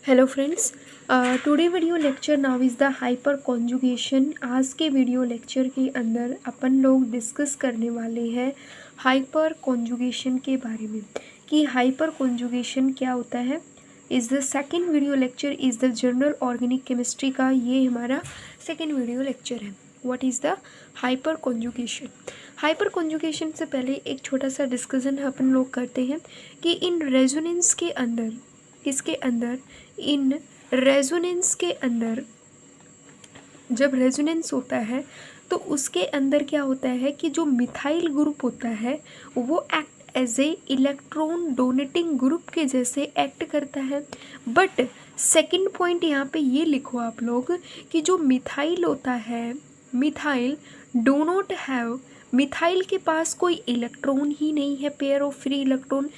Hello friends, today video lecture now is the hyper conjugation. आज के video lecture के अंदर अपन लोग डिस्कस करने वाले हैं हाइपर कॉन्जुगेशन के बारे में कि हाइपर कॉन्जुगेशन क्या होता है। Is the second video lecture is the general organic chemistry का ये हमारा सेकंड वीडियो लेक्चर है। What is the hyper conjugation. Hyper conjugation से पहले एक छोटा सा डिस्कशन अपन लोग करते हैं कि इन रेजोनेंस के अंदर इसके अंदर इन रेजोनेंस के अंदर जब रेजोनेंस होता है तो उसके अंदर क्या होता है कि जो मिथाइल ग्रुप होता है वो act as a electron donating group के जैसे एक्ट करता है। बट सेकंड पॉइंट यहाँ पे ये लिखो आप लोग कि जो मिथाइल होता है, methyl do not have, methyl के पास कोई इलेक्ट्रॉन ही नहीं है, पेयर ऑफ फ्री इलेक्ट्रॉन।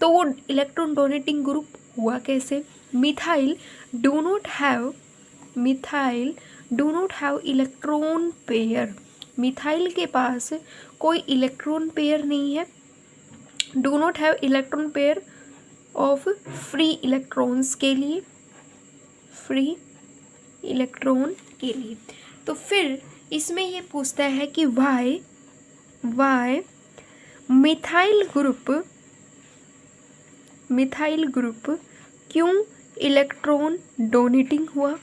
तो वो इलेक्ट्रॉन डोनेटिंग ग्रुप हुआ कैसे। Methyl do not have, methyl do not have electron pair, methyl के पास कोई इलेक्ट्रॉन पेयर नहीं है। Do not have electron pair of free electrons के लिए, फ्री इलेक्ट्रॉन के लिए। तो फिर इसमें ये पूछता है कि वाई मिथाइल ग्रुप क्यों इलेक्ट्रॉन डोनेटिंग हुआ।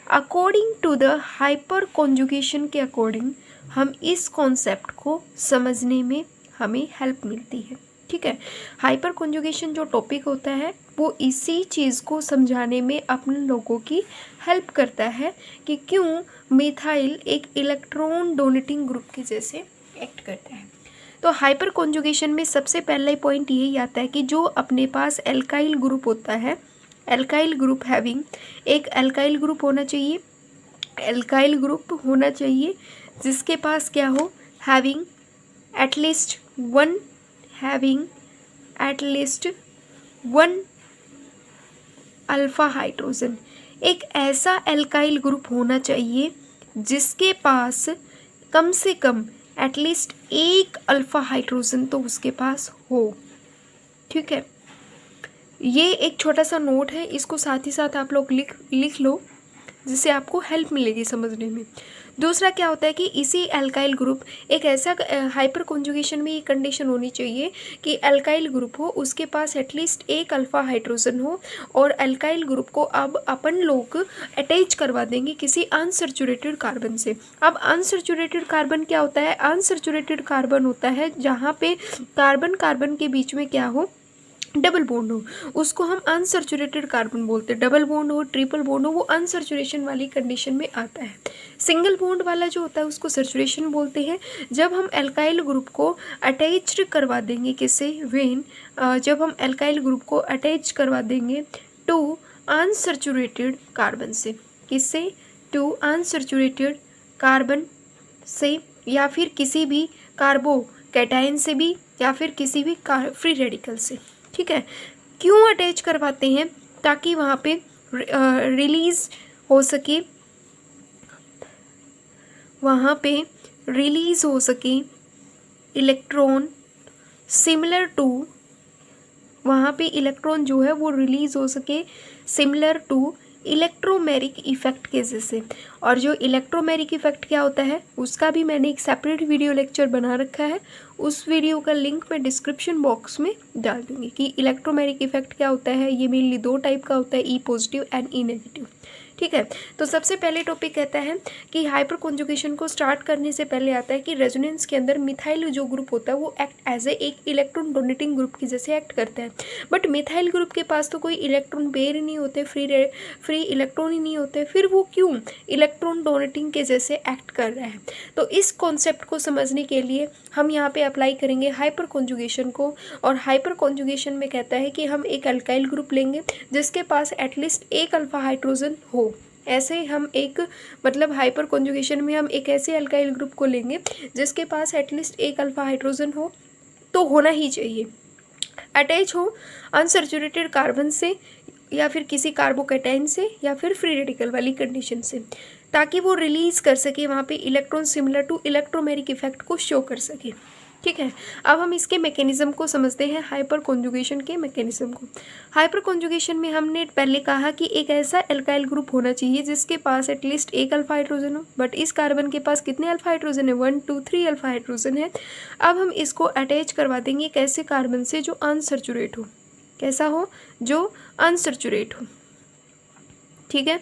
According to the hyperconjugation के अकॉर्डिंग हम इस कॉन्सेप्ट को समझने में हमें हेल्प मिलती है। ठीक है, हाइपर कॉन्जुगेशन जो टॉपिक होता है वो इसी चीज़ को समझाने में अपन लोगों की हेल्प करता है कि क्यों मिथाइल एक इलेक्ट्रॉन डोनेटिंग ग्रुप के जैसे एक्ट करता है। तो हाइपर कॉन्जुगेशन में सबसे पहला पॉइंट यही आता है कि जो अपने पास एल्काइल ग्रुप होता है, एल्काइल ग्रुप हैविंग, एक एल्काइल ग्रुप होना चाहिए, एल्काइल ग्रुप होना चाहिए जिसके पास क्या हो, having at least one alpha hydrogen. एक ऐसा एल्काइल ग्रुप होना चाहिए जिसके पास कम से कम एटलीस्ट एक अल्फा हाइड्रोजन तो उसके पास हो। ठीक है, ये एक छोटा सा नोट है, इसको साथ ही साथ आप लोग लिख लो जिससे आपको हेल्प मिलेगी समझने में। दूसरा क्या होता है कि इसी एल्काइल ग्रुप, एक ऐसा हाइपर कॉन्जुगेशन में ये कंडीशन होनी चाहिए कि एल्काइल ग्रुप हो, उसके पास एटलीस्ट एक अल्फा हाइड्रोजन हो और एल्काइल ग्रुप को अब अपन लोग अटैच करवा देंगे किसी अनसैचुरेटेड कार्बन से। अब अनसैचुरेटेड कार्बन क्या होता है, अनसैचुरेटेड कार्बन होता है जहाँ पे कार्बन कार्बन के बीच में क्या हो, डबल बॉन्ड हो, उसको हम अनसैचुरेटेड कार्बन बोलते हैं। डबल बॉन्ड हो, ट्रिपल बॉन्ड हो, वो अनसैचुरेशन वाली कंडीशन में आता है। सिंगल बॉन्ड वाला जो होता है उसको सैचुरेशन बोलते हैं। जब हम एल्काइल ग्रुप को अटैच्ड करवा देंगे किससे, जब हम एल्काइल ग्रुप को अटैच करवा देंगे टू अनसैचुरेटेड कार्बन से, किससे, टू अनसैचुरेटेड कार्बन से, या फिर किसी भी कार्बोकैटायन से भी, या फिर किसी भी फ्री रेडिकल से। ठीक है, क्यों अटैच करवाते हैं, ताकि वहाँ पे रिलीज हो सके, वहाँ पे रिलीज हो सके इलेक्ट्रॉन सिमिलर टू, वहाँ पे इलेक्ट्रॉन जो है वो रिलीज हो सके सिमिलर टू इलेक्ट्रोमेरिक इफेक्ट के जैसे। और जो इलेक्ट्रोमेरिक इफेक्ट क्या होता है उसका भी मैंने एक सेपरेट वीडियो लेक्चर बना रखा है, उस वीडियो का लिंक मैं डिस्क्रिप्शन बॉक्स में डाल दूँगी कि इलेक्ट्रोमेरिक इफेक्ट क्या होता है। ये मेनली दो टाइप का होता है, ई पॉजिटिव एंड ई नेगेटिव। ठीक है, तो सबसे पहले टॉपिक कहता है कि हाइपर कॉन्जुगेशन को स्टार्ट करने से पहले आता है कि रेजोनेंस के अंदर मिथाइल जो ग्रुप होता है वो एक्ट एज एक इलेक्ट्रॉन डोनेटिंग ग्रुप की जैसे एक्ट करता है। बट मिथाइल ग्रुप के पास तो कोई इलेक्ट्रॉन पेयर ही नहीं होते, फ्री इलेक्ट्रॉन ही नहीं होते, फिर वो क्यों इलेक्ट्रॉन डोनेटिंग के जैसे एक्ट कर रहा है। तो इस कॉन्सेप्ट को समझने के लिए हम यहाँ पे अप्लाई करेंगे हाइपर कॉन्जुगेशन को। और हाइपर कॉन्जुगेशन में कहता है कि हम एक अल्काइल ग्रुप लेंगे जिसके पास एटलीस्ट एक अल्फा हाइड्रोजन हो। ऐसे हम एक, मतलब हाइपर कॉन्जुगेशन में हम एक ऐसे अल्काइल ग्रुप को लेंगे जिसके पास एटलीस्ट एक अल्फा हाइड्रोजन हो, तो होना ही चाहिए, अटैच हो अनसैचुरेटेड कार्बन से या फिर किसी कार्बोकैटायन से या फिर फ्री रेडिकल वाली कंडीशन से, ताकि वो रिलीज कर सके वहाँ पे electron similar to electromeric effect को शो कर सके। ठीक है। अब हम इसके मैकेनिज्म को समझते हैं, हाइपर कॉन्जुगेशन के मैकेनिज्म को। हाइपर कॉन्जुगेशन में हमने पहले कहा कि एक ऐसा एल्काइल ग्रुप होना चाहिए जिसके पास एटलीस्ट एक अल्फा हाइड्रोजन हो, बट इस कार्बन के पास कितने अल्फा हाइड्रोजन है, 1 2 3 अल्फा हाइड्रोजन है। अब हम इसको अटैच करवा देंगे एक ऐसे कार्बन से जो अनसैचुरेट हो। कैसा हो, जो अनसैचुरेट हो, ठीक है।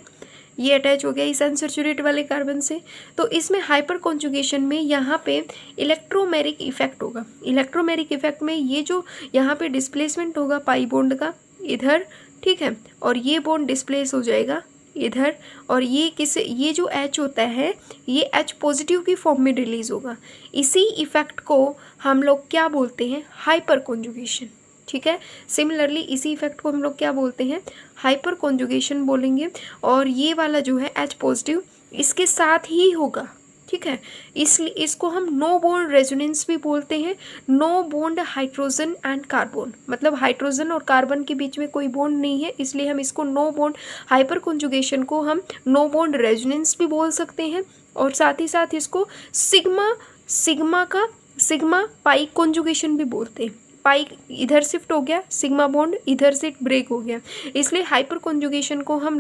ये अटैच हो गया इस अनसैचुरेट वाले कार्बन से। तो इसमें हाइपर कॉन्जुगेशन में यहाँ पे इलेक्ट्रोमेरिक इफेक्ट होगा। इलेक्ट्रोमेरिक इफेक्ट में ये जो यहाँ पे डिस्प्लेसमेंट होगा पाई बॉन्ड का इधर, ठीक है, और ये बॉन्ड डिस्प्लेस हो जाएगा इधर, और ये जो H होता है ये H पॉजिटिव की फॉर्म में रिलीज होगा। इसी इफेक्ट को हम लोग क्या बोलते हैं, हाइपर कॉन्जुगेशन, ठीक है। सिमिलरली इसी इफेक्ट को हम लोग क्या बोलते हैं, हाइपर कॉन्जुगेशन बोलेंगे। और ये वाला जो है H पॉजिटिव इसके साथ ही होगा, ठीक है, इसलिए इसको हम नो बॉन्ड रेजोनेंस भी बोलते हैं। No bond hydrogen and carbon, मतलब हाइड्रोजन और कार्बन के बीच में कोई बॉन्ड नहीं है, इसलिए हम इसको नो बॉन्ड हाइपर कॉन्जुगेशन को हम नो बॉन्ड रेजोनेंस भी बोल सकते हैं। और साथ ही साथ इसको सिग्मा पाई कॉन्जुगेशन भी बोलते हैं। पाई इधर शिफ्ट हो गया, सिग्मा बॉन्ड इधर से ब्रेक हो गया, इसलिए हाइपर कॉन्जुगेशन को हम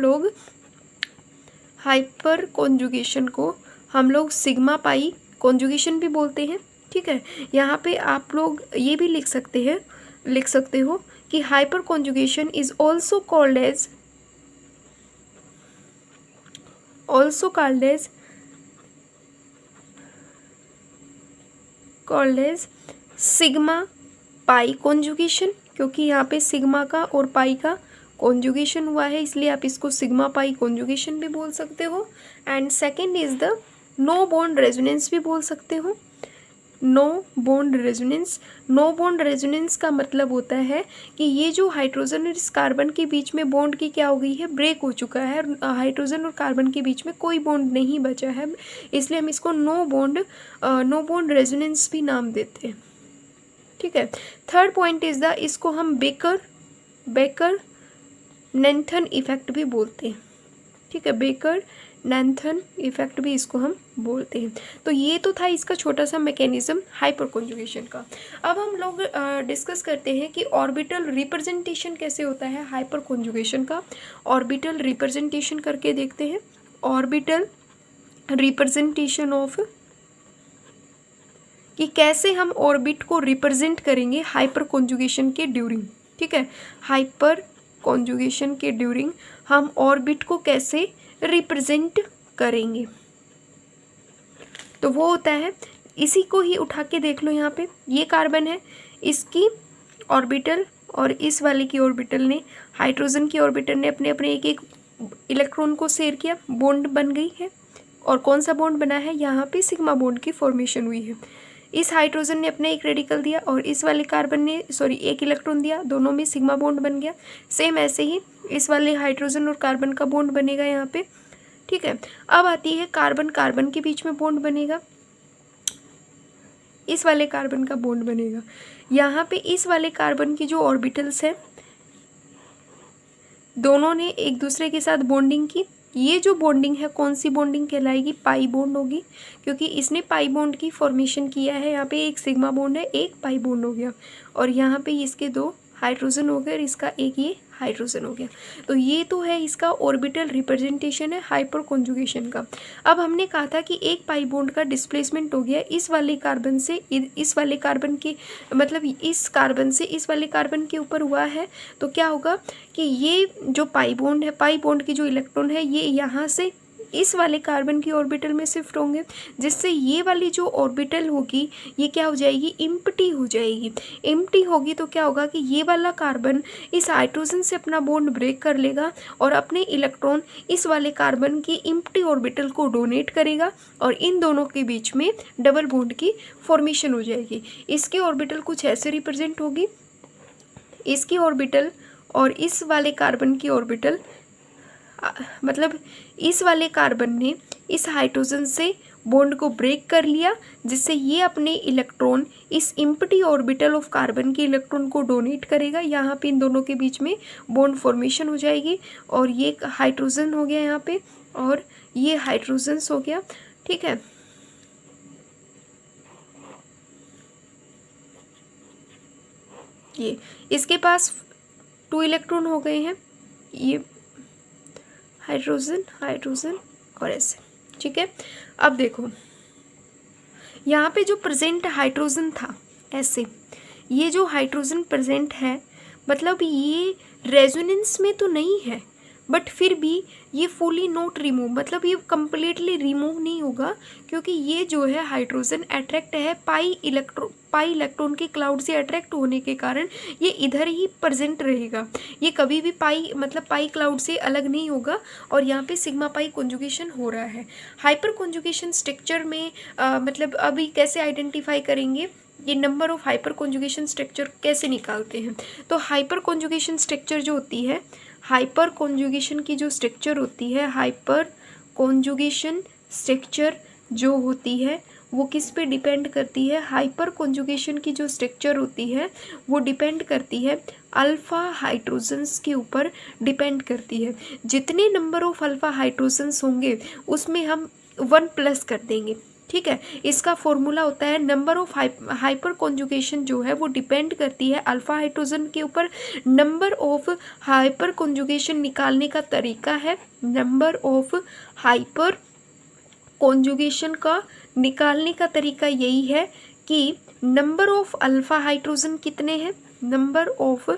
लोग सिग्मा पाई कॉन्जुगेशन भी बोलते हैं, ठीक है। यहाँ पे आप लोग ये भी लिख सकते हो कि hyperconjugation is also called as sigma pi conjugation, क्योंकि यहाँ पे सिग्मा का और पाई का कॉन्जुगेशन हुआ है, इसलिए आप इसको सिग्मा पाई कॉन्जुगेशन भी बोल सकते हो। And second is the no bond resonance भी बोल सकते हो। नो बॉन्ड रेजोनेंस का मतलब होता है कि ये जो हाइड्रोजन और इस कार्बन के बीच में बॉन्ड की क्या हो गई है, ब्रेक हो चुका है। हाइड्रोजन और कार्बन के बीच में कोई बॉन्ड नहीं बचा है, इसलिए हम इसको नो बॉन्ड रेजोनेंस भी नाम देते हैं, ठीक है। थर्ड पॉइंट इज द, इसको हम बेकर नैंथन इफेक्ट भी बोलते हैं, ठीक है, बेकर नैंथन इफेक्ट भी इसको हम बोलते हैं। तो ये तो था इसका छोटा सा मैकेनिज्म हाइपर कॉन्जुगेशन का। अब हम लोग डिस्कस करते हैं कि ऑर्बिटल रिप्रेजेंटेशन कैसे होता है हाइपर कॉन्जुगेशन का। ऑर्बिटल रिप्रेजेंटेशन करके देखते हैं। ऑर्बिटल रिप्रेजेंटेशन ऑफ, कि कैसे हम ऑर्बिट को रिप्रेजेंट करेंगे हाइपर कॉन्जुगेशन के ड्यूरिंग, ठीक है। हाइपर कॉन्जुगेशन के ड्यूरिंग हम ऑर्बिट को कैसे रिप्रेजेंट करेंगे, तो वो होता है, इसी को ही उठा के देख लो। यहाँ पे ये कार्बन है, इसकी ऑर्बिटल और इस वाले की ऑर्बिटल ने, हाइड्रोजन की ऑर्बिटल ने अपने अपने एक एक इलेक्ट्रॉन को शेयर किया, बॉन्ड बन गई है। और कौन सा बॉन्ड बना है, यहाँ पे सिग्मा बॉन्ड की फॉर्मेशन हुई है। इस हाइड्रोजन ने अपने एक रेडिकल दिया और इस वाले कार्बन ने एक इलेक्ट्रॉन दिया, दोनों में सिग्मा बॉन्ड बन गया। सेम ऐसे ही इस वाले हाइड्रोजन और कार्बन का बॉन्ड बनेगा यहाँ पे, ठीक है। अब आती है कार्बन कार्बन के बीच में बॉन्ड बनेगा, इस वाले कार्बन का बॉन्ड बनेगा। यहाँ पे इस वाले कार्बन की जो ऑर्बिटल्स है, दोनों ने एक दूसरे के साथ बॉन्डिंग की। ये जो बॉन्डिंग है कौन सी बॉन्डिंग कहलाएगी, पाई बॉन्ड होगी, क्योंकि इसने पाई बॉन्ड की फॉर्मेशन किया है। यहाँ पे एक सिग्मा बॉन्ड है, एक पाई बॉन्ड हो गया, और यहाँ पे इसके दो हाइड्रोजन हो गए और इसका एक ये हाइड्रोजन हो गया। तो ये तो है इसका ऑर्बिटल रिप्रेजेंटेशन है हाइपर कॉन्जुगेशन का। अब हमने कहा था कि एक पाई बॉन्ड का डिस्प्लेसमेंट हो गया इस वाले कार्बन से इस वाले कार्बन के, मतलब इस कार्बन से इस वाले कार्बन के ऊपर हुआ है। तो क्या होगा कि ये जो पाई बॉन्ड है, पाई बॉन्ड की जो इलेक्ट्रॉन है, ये यहाँ से इस वाले कार्बन की ऑर्बिटल में शिफ्ट होंगे, जिससे ये वाली जो ऑर्बिटल होगी ये क्या हो जाएगी, इम्प्टी हो जाएगी। इम्प्टी होगी तो क्या होगा कि ये वाला कार्बन इस हाइड्रोजन से अपना बॉन्ड ब्रेक कर लेगा और अपने इलेक्ट्रॉन इस वाले कार्बन की इम्प्टी ऑर्बिटल को डोनेट करेगा और इन दोनों के बीच में डबल बॉन्ड की फॉर्मेशन हो जाएगी। इसकी ऑर्बिटल कुछ ऐसे रिप्रेजेंट होगी, इसकी ऑर्बिटल और इस वाले कार्बन की ऑर्बिटल, मतलब इस वाले कार्बन ने इस हाइड्रोजन से बॉन्ड को ब्रेक कर लिया, जिससे ये अपने इलेक्ट्रॉन इस इम्प्टी ऑर्बिटल ऑफ कार्बन के इलेक्ट्रॉन को डोनेट करेगा। यहाँ पे इन दोनों के बीच में बॉन्ड फॉर्मेशन हो जाएगी और ये हाइड्रोजन हो गया यहाँ पे और ये हाइड्रोजन्स हो गया, ठीक है। ये इसके पास 2 इलेक्ट्रॉन हो गए हैं, ये हाइड्रोजन हाइड्रोजन और ऐसे, ठीक है। अब देखो यहाँ पे जो प्रेजेंट हाइड्रोजन था ऐसे, ये जो हाइड्रोजन प्रेजेंट है मतलब ये रेजोनेंस में तो नहीं है, बट फिर भी ये फुली नॉट रिमूव, मतलब ये कम्प्लीटली रिमूव नहीं होगा, क्योंकि ये जो है हाइड्रोजन अट्रैक्ट है पाई इलेक्ट्रॉन के क्लाउड से अट्रैक्ट होने के कारण ये इधर ही प्रेजेंट रहेगा, ये कभी भी पाई क्लाउड से अलग नहीं होगा, और यहाँ पे सिग्मा पाई कॉन्जुगेशन हो रहा है। हाइपर कॉन्जुगेशन स्ट्रक्चर में मतलब अभी कैसे आइडेंटिफाई करेंगे, ये number of hyper conjugation structure कैसे निकालते हैं। तो हाइपर कॉन्जुगेशन स्ट्रक्चर जो होती है, हाइपर कॉन्जुगेशन की जो स्ट्रक्चर होती है, हाइपर कॉन्जुगेशन स्ट्रक्चर जो होती है वो किस पे डिपेंड करती है, हाइपर कॉन्जुगेशन की जो स्ट्रक्चर होती है वो डिपेंड करती है अल्फ़ा हाइड्रोजन्स के ऊपर डिपेंड करती है। जितने नंबर ऑफ अल्फ़ा हाइड्रोजन्स होंगे उसमें हम 1 प्लस कर देंगे, ठीक है। इसका फॉर्मूला होता है नंबर ऑफ हाइपर कॉन्जुगेशन जो है वो डिपेंड करती है अल्फ़ा हाइड्रोजन के ऊपर। नंबर ऑफ हाइपर कॉन्जुगेशन निकालने का तरीका है, नंबर ऑफ हाइपर कॉन्जुगेशन का निकालने का तरीका यही है कि नंबर ऑफ अल्फ़ा हाइड्रोजन कितने हैं, नंबर ऑफ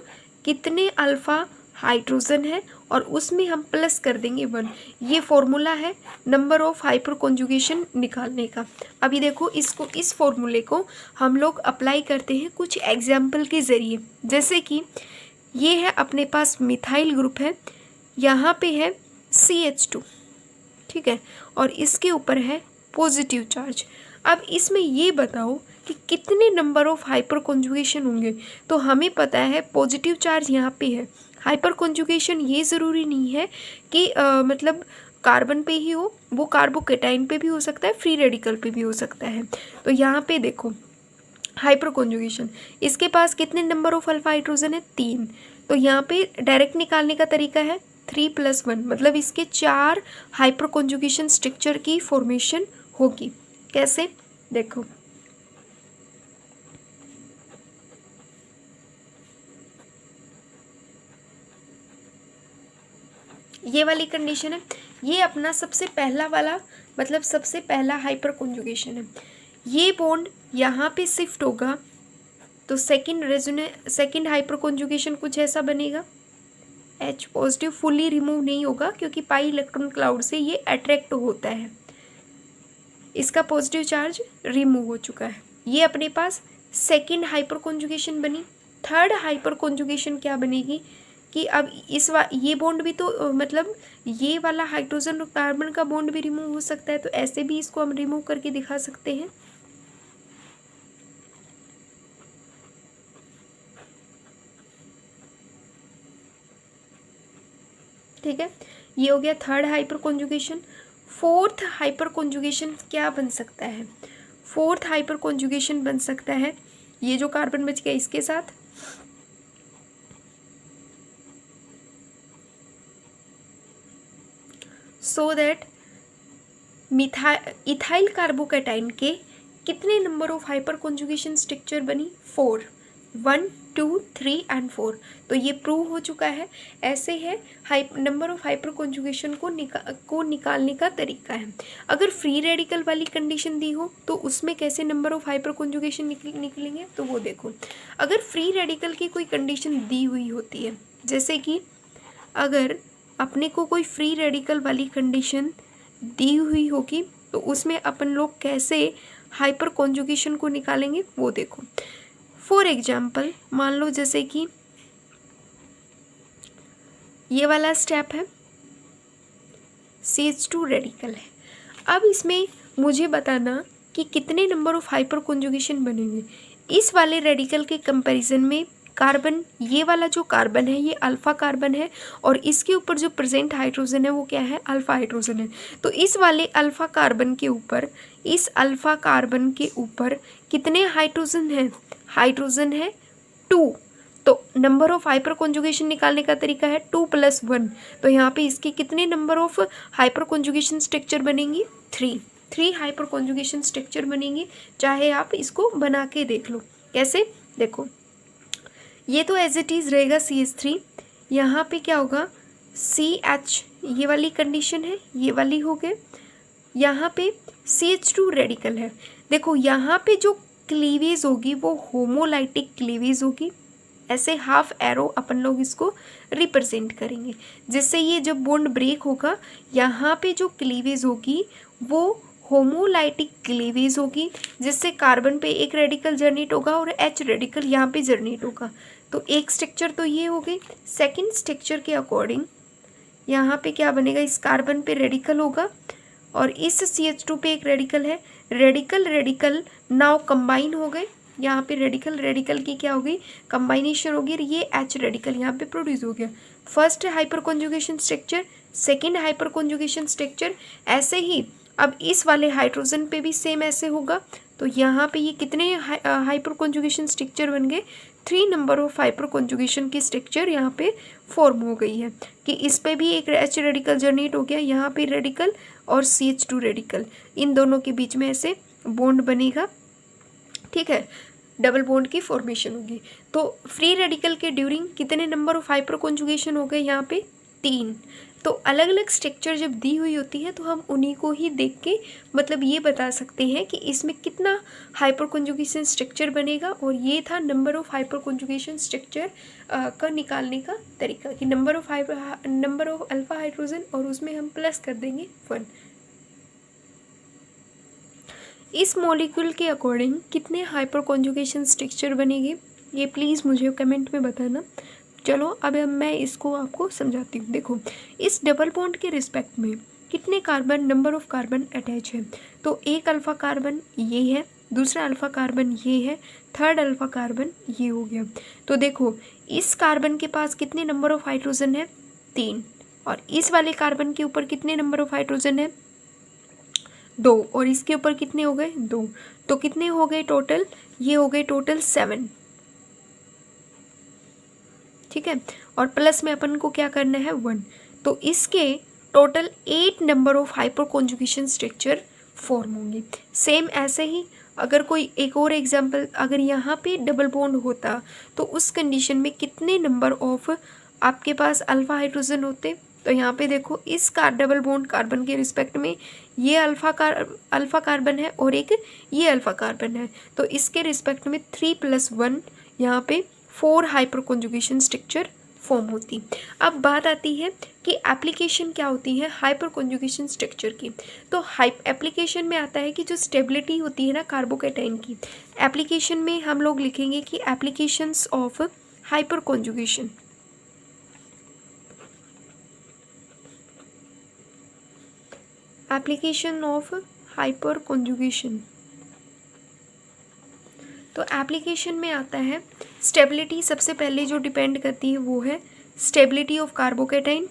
कितने अल्फ़ा हाइड्रोजन है और उसमें हम प्लस कर देंगे 1। ये फॉर्मूला है नंबर ऑफ हाइपर कॉन्जुगेशन निकालने का। अभी देखो इस फॉर्मूले को हम लोग अप्लाई करते हैं कुछ एग्जाम्पल के ज़रिए। जैसे कि ये है अपने पास मिथाइल ग्रुप है, यहाँ पे है CH2, ठीक है, और इसके ऊपर है पॉजिटिव चार्ज। अब इसमें ये बताओ कि कितने नंबर ऑफ हाइपर कॉन्जुगेशन होंगे। तो हमें पता है पॉजिटिव चार्ज यहाँ पे है, हाइपर कॉन्जुगेशन ये ज़रूरी नहीं है कि मतलब कार्बन पे ही हो, वो कार्बोकेटाइन पे भी हो सकता है, फ्री रेडिकल पे भी हो सकता है। तो यहाँ पे देखो हाइपर कॉन्जुगेशन, इसके पास कितने नंबर ऑफ अल्फा हाइड्रोजन है, 3। तो यहाँ पे डायरेक्ट निकालने का तरीका है 3 + 1, मतलब इसके 4 हाइपर कॉन्जुगेशन स्ट्रक्चर की फॉर्मेशन होगी। कैसे देखो, ये वाली कंडीशन है, ये अपना सबसे पहला वाला मतलब सबसे पहला हाइपर कॉन्जुगेशन है। ये बॉन्ड यहाँ पे शिफ्ट होगा तो सेकंड हाइपर कॉन्जुगेशन कुछ ऐसा बनेगा, H पॉजिटिव फुली रिमूव नहीं होगा क्योंकि पाई इलेक्ट्रॉन क्लाउड से ये अट्रैक्ट होता है, इसका पॉजिटिव चार्ज रिमूव हो चुका है। ये अपने पास सेकंड हाइपर कॉन्जुगेशन बनी। थर्ड हाइपर कॉन्जुगेशन क्या बनेगी कि अब ये बॉन्ड भी तो मतलब ये वाला हाइड्रोजन और कार्बन का बॉन्ड भी रिमूव हो सकता है, तो ऐसे भी इसको हम रिमूव करके दिखा सकते हैं। ठीक है, ये हो गया third hyper conjugation. Fourth hyper conjugation क्या बन सकता है, फोर्थ हाइपर कॉन्जुगेशन बन सकता है ये जो कार्बन बच गया इसके साथ सो दैट इथाइल कार्बोकैटाइन के कितने number of hyper conjugation structure बनी, 4, 1, 2, 3 एंड 4। तो ये प्रूव हो चुका है। ऐसे है नंबर ऑफ हाइपर कॉन्जुगेशन को निकालने का तरीका है। अगर फ्री रेडिकल वाली कंडीशन दी हो तो उसमें कैसे नंबर ऑफ हाइपर कॉन्जुगेशन निकलेंगे, तो वो देखो। अगर फ्री रेडिकल की कोई कंडीशन दी हुई होती है, जैसे कि अगर अपने को कोई फ्री रेडिकल वाली कंडीशन दी हुई होगी तो उसमें अपन लोग कैसे हाइपर कॉन्जुगेशन को निकालेंगे वो देखो। फॉर एग्जाम्पल मान लो जैसे कि ये वाला स्टेप है, CH2 रेडिकल है। अब इसमें मुझे बताना कि कितने नंबर ऑफ हाइपर कॉन्जुगेशन बनेंगे। इस वाले रेडिकल के कंपैरिजन में कार्बन, ये वाला जो कार्बन है ये अल्फ़ा कार्बन है और इसके ऊपर जो प्रेजेंट हाइड्रोजन है वो क्या है, अल्फ़ा हाइड्रोजन है। तो इस वाले अल्फ़ा कार्बन के ऊपर, इस अल्फ़ा कार्बन के ऊपर कितने हाइड्रोजन है, हाइड्रोजन है 2। तो नंबर ऑफ हाइपर कॉन्जुगेशन निकालने का तरीका है 2 + 1। तो यहाँ पे इसके कितने number of hyper conjugation structure बनेंगी, 3 हाइपर कॉन्जुगेशन स्ट्रक्चर बनेंगी। चाहे आप इसको बना के देख लो। कैसे देखो, ये तो एज इट इज़ रहेगा CH3। यहाँ पे क्या होगा CH, ये वाली कंडीशन है, ये वाली हो गए। यहाँ पे CH2 रेडिकल है। देखो यहाँ पे जो क्लीवेज होगी वो होमोलाइटिक क्लीवेज होगी। ऐसे हाफ एरो अपन लोग इसको रिप्रेजेंट करेंगे, जिससे ये जब बॉन्ड ब्रेक होगा यहाँ पे जो क्लीवेज होगी वो होमोलाइटिक क्लीवेज होगी, जिससे कार्बन पे एक रेडिकल जनरेट होगा और H रेडिकल यहाँ पे जनरेट होगा। तो एक स्ट्रक्चर तो ये हो गई। सेकेंड स्ट्रक्चर के अकॉर्डिंग यहाँ पे क्या बनेगा, इस कार्बन पे रेडिकल होगा और इस CH2 पे एक रेडिकल है। रेडिकल रेडिकल नाउ कंबाइन हो गए। यहाँ पे रेडिकल रेडिकल की क्या होगी, कंबाइनेशन होगी और ये H रेडिकल यहाँ पे प्रोड्यूस हो गया। First hyper conjugation structure, second hyper conjugation structure. ऐसे ही अब इस वाले हाइड्रोजन पे भी सेम ऐसे होगा। तो यहाँ पे ये कितने हाइपर कॉन्जुगेशन स्ट्रक्चर बन गए, 3 नंबर ऑफ हाइपर कॉन्जुगेशन की स्ट्रक्चर यहाँ पे फॉर्म हो गई है कि इस पे भी एक H रेडिकल जनरेट हो गया, यहाँ पे रेडिकल और CH2 रेडिकल, इन दोनों के बीच में ऐसे बॉन्ड बनेगा। ठीक है, डबल बॉन्ड की फॉर्मेशन होगी। तो फ्री रेडिकल के ड्यूरिंग कितने नंबर ऑफ हाइपर कॉन्जुगेशन हो गए, यहाँ पे 3। तो अलग अलग स्ट्रक्चर जब दी हुई होती है तो हम उन्हीं को ही देख के मतलब ये बता सकते हैं कि इसमें कितना हाइपर कॉन्जुगेशन स्ट्रक्चर बनेगा। और ये था number of hyper conjugation structure का निकालने का तरीका कि नंबर ऑफ अल्फा हाइड्रोजन और उसमें हम प्लस कर देंगे 1। इस मॉलिक्यूल के अकॉर्डिंग कितने हाइपर कॉन्जुगेशन स्ट्रक्चर बनेंगे, ये प्लीज़ मुझे कमेंट में बताना। चलो अब मैं इसको आपको समझाती हूँ। देखो इस डबल बॉन्ड के रिस्पेक्ट में कितने carbon, number of carbon attach है। तो एक अल्फ़ा कार्बन ये है, दूसरा अल्फ़ा कार्बन ये है, थर्ड अल्फ़ा कार्बन ये हो गया। तो देखो इस कार्बन के पास कितने नंबर ऑफ हाइड्रोजन है, 3। और इस वाले कार्बन के ऊपर कितने नंबर ऑफ हाइड्रोजन है, 2। और इसके ऊपर कितने हो गए, 2। तो कितने हो गए टोटल, ये हो गए टोटल 7। ठीक है, और प्लस में अपन को क्या करना है 1। तो इसके total 8 number of hyper conjugation structure form होंगे। सेम ऐसे ही अगर कोई एक और एग्जांपल, अगर यहाँ पे डबल बॉन्ड होता तो उस कंडीशन में कितने नंबर ऑफ आपके पास अल्फा हाइड्रोजन होते। तो यहाँ पे देखो इस डबल बॉन्ड कार्बन के रिस्पेक्ट में ये अल्फा कार्बन है और एक ये अल्फा कार्बन है। तो इसके रिस्पेक्ट में 3 + 1 यहाँ पे 4 हाइपर कॉन्जुगेशन स्ट्रक्चर फॉर्म होती। अब बात आती है कि एप्लीकेशन क्या होती है हाइपर कॉन्जुगेशन स्ट्रक्चर की। तो एप्लीकेशन में आता है कि जो स्टेबिलिटी होती है ना कार्बोकैटायन की, एप्लीकेशन में हम लोग लिखेंगे कि applications of hyper conjugation. Application of hyper conjugation, तो एप्लीकेशन में आता है स्टेबिलिटी। सबसे पहले जो डिपेंड करती है वो है stability of carbocation,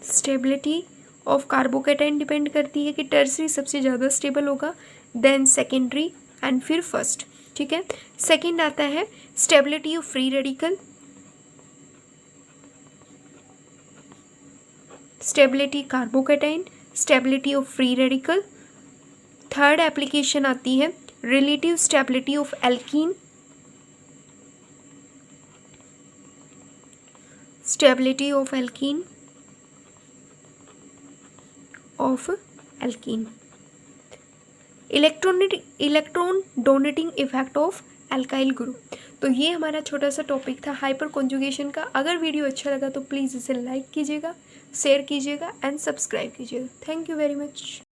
stability of carbocation depend करती है कि टर्सरी सबसे ज़्यादा स्टेबल होगा, देन सेकेंडरी एंड फिर फर्स्ट। ठीक है, सेकेंड आता है stability of free radical, stability carbocation, stability of free radical. Third application आती है relative stability of alkene, stability of alkene electron donating effect of alkyl group. तो ये हमारा छोटा सा टॉपिक था हाइपर कॉन्जुगेशन का। अगर वीडियो अच्छा लगा तो प्लीज़ इसे लाइक कीजिएगा, शेयर कीजिएगा एंड सब्सक्राइब कीजिएगा। Thank you very much.